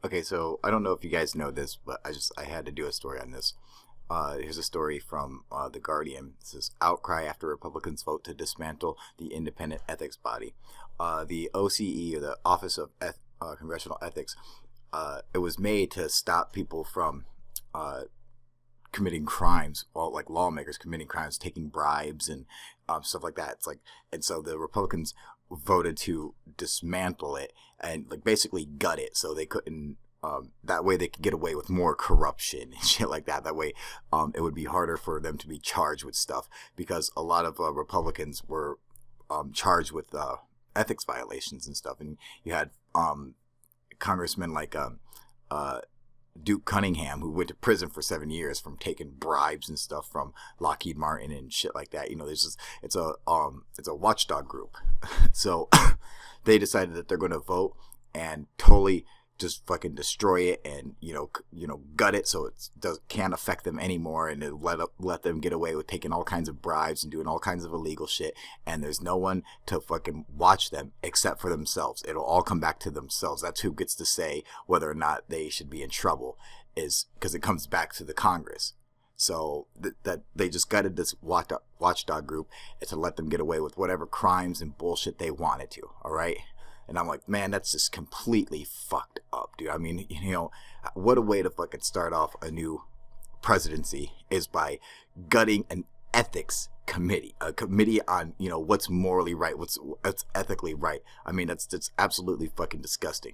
Okay, so I don't know if you guys know this, but I had to do a story on this. Here's a story from The Guardian. It says, outcry after Republicans vote to dismantle the independent ethics body. The OCE, or the Office of Congressional Ethics, it was made to stop people from committing crimes, well, like lawmakers committing crimes, taking bribes and stuff like that. And so the Republicans voted to dismantle it and like basically gut it, so they couldn't. That way they could get away with more corruption and shit like that. That way it would be harder for them to be charged with stuff, because a lot of Republicans were charged with ethics violations and stuff. And you had congressmen like Duke Cunningham, who went to prison for 7 years from taking bribes and stuff from Lockheed Martin and shit like that. You know, it's a watchdog group. So they decided that they're going to vote and totally just fucking destroy it and gut it, so it can't affect them anymore, and let them get away with taking all kinds of bribes and doing all kinds of illegal shit, and there's no one to fucking watch them except for themselves. It'll all come back to themselves. That's who gets to say whether or not they should be in trouble, is because it comes back to the Congress. So that they just gutted this watchdog group to let them get away with whatever crimes and bullshit they wanted to. All right. And I'm like, man, that's just completely fucked up, dude. I mean, what a way to fucking start off a new presidency is by gutting an ethics committee, a committee on, what's morally right, what's ethically right. I mean, that's absolutely fucking disgusting.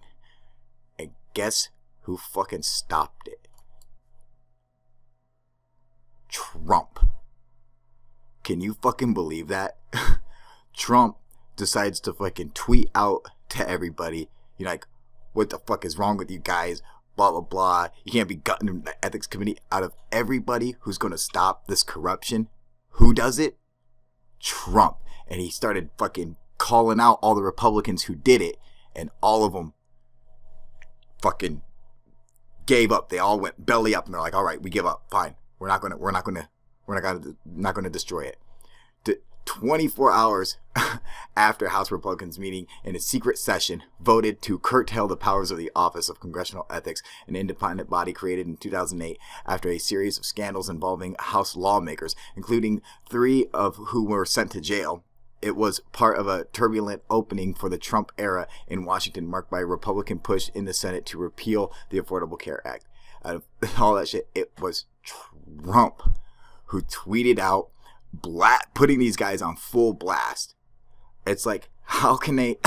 And guess who fucking stopped it? Trump. Can you fucking believe that? Trump decides to fucking tweet out to everybody, like, what the fuck is wrong with you guys, blah blah blah, you can't be gutting the ethics committee. Out of everybody who's going to stop this corruption, who does it? Trump. And he started fucking calling out all the Republicans who did it, and all of them fucking gave up. They all went belly up, and they're like, all right, we give up, fine, we're not gonna destroy it. 24 hours after House Republicans meeting in a secret session voted to curtail the powers of the Office of Congressional Ethics, an independent body created in 2008 after a series of scandals involving House lawmakers, including 3 of who were sent to jail. It was part of a turbulent opening for the Trump era in Washington, marked by a Republican push in the Senate to repeal the Affordable Care Act. Out of all that shit, it was Trump who tweeted out putting these guys on full blast. It's like, how can they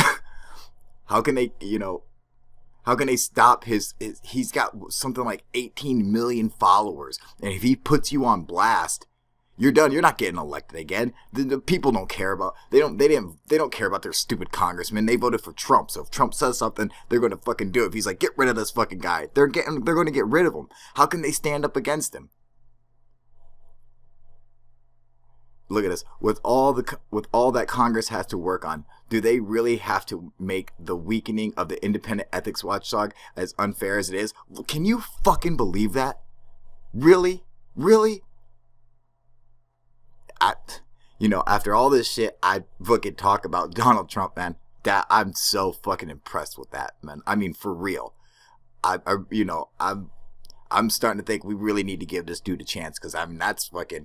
stop he's got something like 18 million followers, and if he puts you on blast, you're done. You're not getting elected again. The people don't care about, they don't care about their stupid congressman. They voted for Trump. So if Trump says something, they're going to fucking do it. If he's like, get rid of this fucking guy, they're going to get rid of him. How can they stand up against him? Look at this. With all that Congress has to work on, do they really have to make the weakening of the independent ethics watchdog as unfair as it is? Can you fucking believe that? Really? After all this shit I fucking talk about Donald Trump, man, that I'm so fucking impressed with that, man. I mean, for real. I'm starting to think we really need to give this dude a chance, because I mean, that's fucking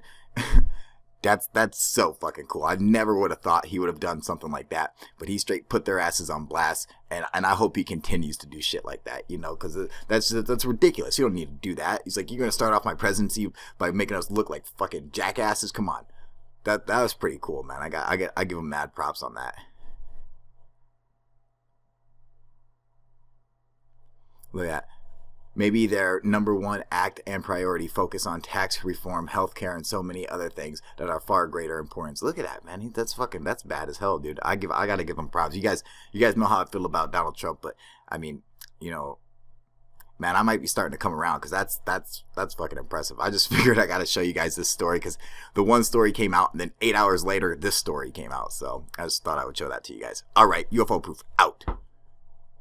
That's so fucking cool. I never would have thought he would have done something like that, but he straight put their asses on blast, and I hope he continues to do shit like that, because that's ridiculous. You don't need to do that. He's like, you're gonna start off my presidency by making us look like fucking jackasses? Come on, that was pretty cool, man. I give him mad props on that. Look at that. Maybe their number one act and priority focus on tax reform, healthcare, and so many other things that are far greater importance. Look at that, man. That's bad as hell, dude. I gotta give him props. You guys know how I feel about Donald Trump, but I mean, man, I might be starting to come around, because that's fucking impressive. I just figured I gotta show you guys this story, because the one story came out, and then 8 hours later, this story came out. So I just thought I would show that to you guys. All right, UFO Proof out.